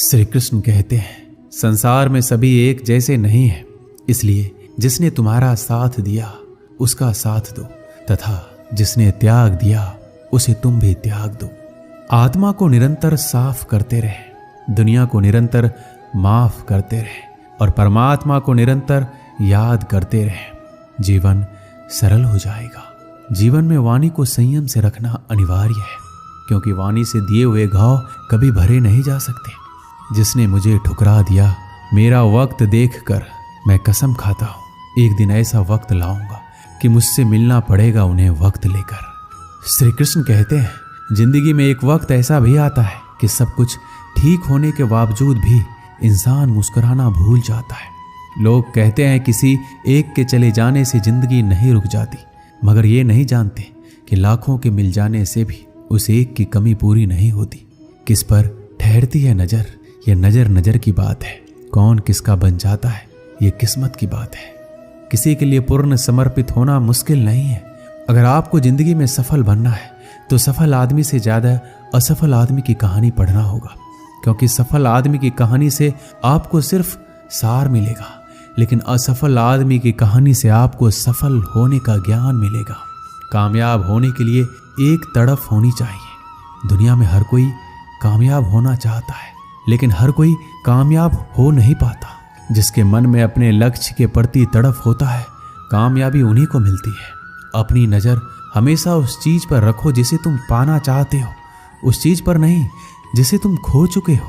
श्री कृष्ण कहते हैं, संसार में सभी एक जैसे नहीं है, इसलिए जिसने तुम्हारा साथ दिया उसका साथ दो, तथा जिसने त्याग दिया उसे तुम भी त्याग दो। आत्मा को निरंतर साफ करते रहे, दुनिया को निरंतर माफ करते रहे और परमात्मा को निरंतर याद करते रहे। जीवन सरल हो जाएगा। जीवन में वाणी को संयम से रखना अनिवार्य है, क्योंकि वाणी से दिए हुए घाव कभी भरे नहीं जा सकते। जिसने मुझे ठुकरा दिया, मेरा वक्त देखकर मैं कसम खाता हूं, एक दिन ऐसा वक्त लाऊंगा कि मुझसे मिलना पड़ेगा उन्हें वक्त लेकर। श्री कृष्ण कहते हैं, जिंदगी में एक वक्त ऐसा भी आता है कि सब कुछ ठीक होने के बावजूद भी इंसान मुस्कुराना भूल जाता है। लोग कहते हैं किसी एक के चले जाने से जिंदगी नहीं रुक जाती, मगर ये नहीं जानते कि लाखों के मिल जाने से भी उस एक की कमी पूरी नहीं होती। किस पर ठहरती है नजर, यह नजर नजर की बात है। कौन किसका बन जाता है, ये किस्मत की बात है। किसी के लिए पूर्ण समर्पित होना मुश्किल नहीं है। अगर आपको जिंदगी में सफल बनना है तो सफल आदमी से ज्यादा असफल आदमी की कहानी पढ़ना होगा, क्योंकि सफल आदमी की कहानी से आपको सिर्फ सार मिलेगा, लेकिन असफल आदमी की कहानी से आपको सफल होने का ज्ञान मिलेगा। कामयाब होने के लिए एक तड़फ होनी चाहिए। दुनिया में हर कोई कामयाब होना चाहता है, लेकिन हर कोई कामयाब हो नहीं पाता। जिसके मन में अपने लक्ष्य के प्रति तड़फ होता है, कामयाबी उन्हीं को मिलती है। अपनी नजर हमेशा उस चीज पर रखो जिसे तुम पाना चाहते हो, उस चीज पर नहीं जिसे तुम खो चुके हो।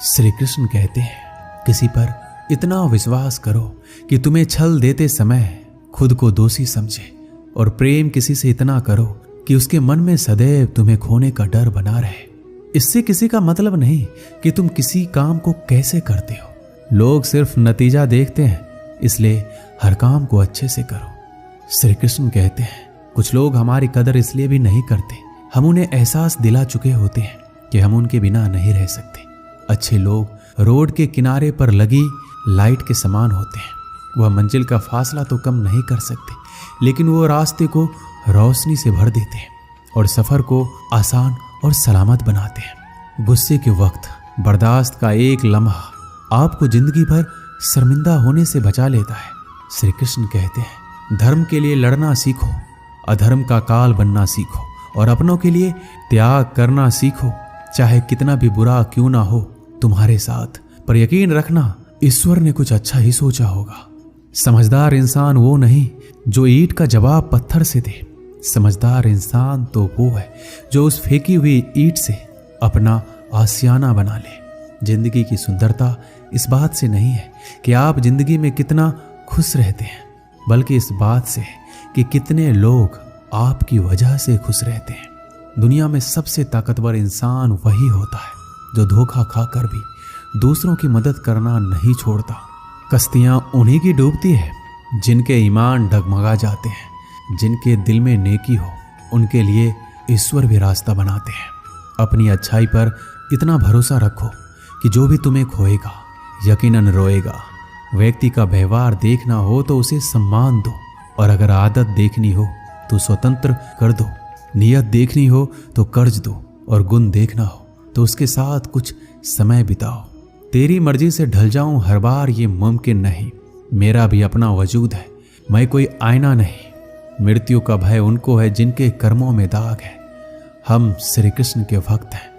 श्री कृष्ण कहते हैं, किसी पर इतना विश्वास करो कि तुम्हें छल देते समय खुद को दोषी समझे, और प्रेम किसी से इतना करो कि उसके मन में सदैव तुम्हें खोने का डर बना रहे। इससे किसी का मतलब नहीं कि तुम किसी काम को कैसे करते हो। लोग सिर्फ नतीजा देखते हैं, इसलिए हर काम को अच्छे से करो। श्री कृष्ण कहते हैं, कुछ लोग हमारी कदर इसलिए भी नहीं करते, हम उन्हें एहसास दिला चुके होते हैं कि हम उनके बिना नहीं रह सकते। अच्छे लोग रोड के किनारे पर लगी लाइट के समान होते हैं। वह मंजिल का फासला तो कम नहीं कर सकते, लेकिन वो रास्ते को रोशनी से भर देते हैं और सफर को आसान और सलामत बनाते हैं। गुस्से के वक्त बर्दाश्त का एक लम्हा आपको जिंदगी भर शर्मिंदा होने से बचा लेता है। श्री कृष्ण कहते हैं, धर्म के लिए लड़ना सीखो, अधर्म का काल बनना सीखो और अपनों के लिए त्याग करना सीखो। चाहे कितना भी बुरा क्यों ना हो तुम्हारे साथ, पर यकीन रखना ईश्वर ने कुछ अच्छा ही सोचा होगा। समझदार इंसान वो नहीं जो ईंट का जवाब पत्थर से दे। समझदार इंसान तो वो है जो उस फेंकी हुई ईंट से अपना आशियाना बना ले। जिंदगी की सुंदरता इस बात से नहीं है कि आप जिंदगी में कितना खुश रहते हैं, बल्कि इस बात से है कि कितने लोग आपकी वजह से खुश रहते हैं। दुनिया में सबसे ताकतवर इंसान वही होता है जो धोखा खाकर भी दूसरों की मदद करना नहीं छोड़ता। कश्तियां उन्हीं की डूबती है जिनके ईमान डगमगा जाते हैं। जिनके दिल में नेकी हो उनके लिए ईश्वर भी रास्ता बनाते हैं। अपनी अच्छाई पर इतना भरोसा रखो कि जो भी तुम्हें खोएगा यकीनन रोएगा। व्यक्ति का व्यवहार देखना हो तो उसे सम्मान दो, और अगर आदत देखनी हो तो स्वतंत्र कर दो। नियत देखनी हो तो कर्ज दो, और गुण देखना हो तो उसके साथ कुछ समय बिताओ। तेरी मर्जी से ढल जाऊं हर बार ये मुमकिन नहीं। मेरा भी अपना वजूद है, मैं कोई आईना नहीं। मृत्यु का भय उनको है जिनके कर्मों में दाग है। हम श्री कृष्ण के भक्त हैं,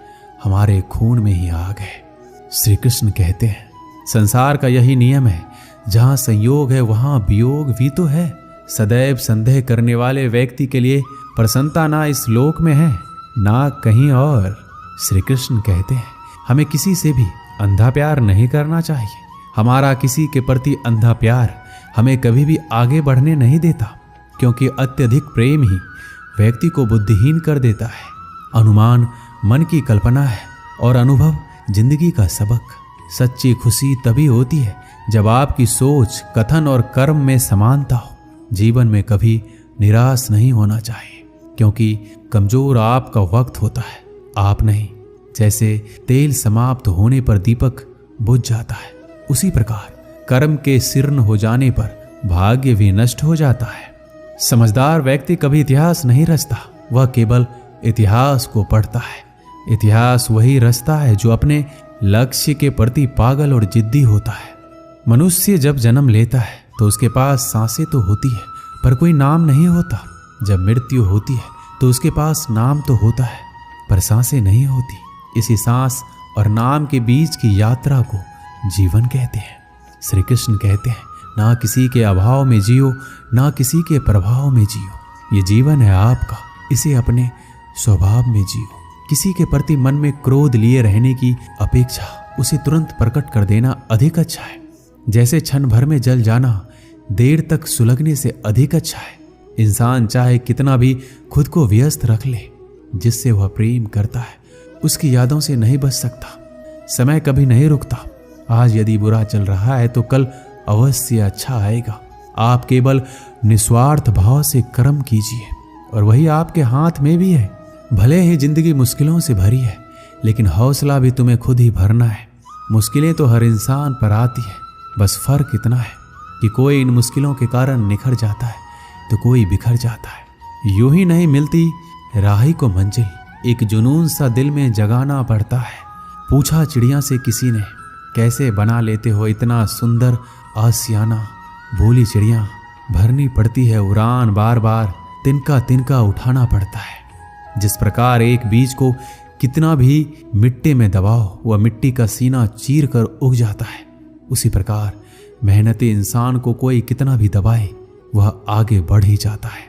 हमारे खून में ही आग है। श्री कृष्ण कहते हैं, संसार का यही नियम है, जहां संयोग है वहां वियोग भी तो है। सदैव संदेह करने वाले व्यक्ति के लिए प्रसन्नता ना इस लोक में है ना कहीं और। श्री कृष्ण कहते हैं, हमें किसी से भी अंधा प्यार नहीं करना चाहिए। हमारा किसी के प्रति अंधा प्यार हमें कभी भी आगे बढ़ने नहीं देता, क्योंकि अत्यधिक प्रेम ही व्यक्ति को बुद्धिहीन कर देता है। अनुमान मन की कल्पना है और अनुभव जिंदगी का सबक। सच्ची खुशी तभी होती है जब आपकी सोच, कथन और कर्म में समानता हो। जीवन में कभी निराश नहीं होना चाहिए, क्योंकि कमजोर आपका वक्त होता है, आप नहीं। जैसे तेल समाप्त होने पर दीपक बुझ जाता है, उसी प्रकार कर्म के शीर्ण हो जाने पर भाग्य भी नष्ट हो जाता है। समझदार व्यक्ति कभी इतिहास नहीं रचता, वह केवल इतिहास को पढ़ता है। इतिहास वही रचता है जो अपने लक्ष्य के प्रति पागल और जिद्दी होता है। मनुष्य जब जन्म लेता है तो उसके पास सांसें तो होती है पर कोई नाम नहीं होता। जब मृत्यु होती है तो उसके पास नाम तो होता है पर सांसें नहीं होती। इसी सांस और नाम के बीच की यात्रा को जीवन कहते हैं। श्री कृष्ण कहते हैं, ना किसी के अभाव में जियो, ना किसी के प्रभाव में जियो। ये जीवन है आपका, इसे अपने स्वभाव में जियो। किसी के प्रति मन में क्रोध लिए रहने की अपेक्षा उसे तुरंत प्रकट कर देना अधिक अच्छा है। जैसे क्षण भर में जल जाना देर तक सुलगने से अधिक अच्छा है। इंसान चाहे कितना भी खुद को व्यस्त रख ले, जिससे वह प्रेम करता है उसकी यादों से नहीं बच सकता। समय कभी नहीं रुकता। आज यदि बुरा चल रहा है तो कल अवश्य अच्छा आएगा। आप केवल निस्वार्थ भाव से कर्म कीजिए और वही आपके हाथ में भी है। भले ही जिंदगी मुश्किलों से भरी है, लेकिन हौसला भी तुम्हें खुद ही भरना है। मुश्किलें तो हर इंसान पर आती है, बस फर्क इतना है कि कोई इन मुश्किलों के कारण निखर जाता है तो कोई बिखर जाता है। यूं ही नहीं मिलती राही को मंजिल, एक जुनून सा दिल में जगाना पड़ता है। पूछा चिड़िया से किसी ने, कैसे बना लेते हो इतना सुंदर आसियाना। बोली चिड़िया, भरनी पड़ती है उड़ान, बार बार तिनका तिनका उठाना पड़ता है। जिस प्रकार एक बीज को कितना भी मिट्टी में दबाओ वह मिट्टी का सीना चीर कर उग जाता है, उसी प्रकार मेहनती इंसान को कोई कितना भी दबाए वह आगे बढ़ ही जाता है।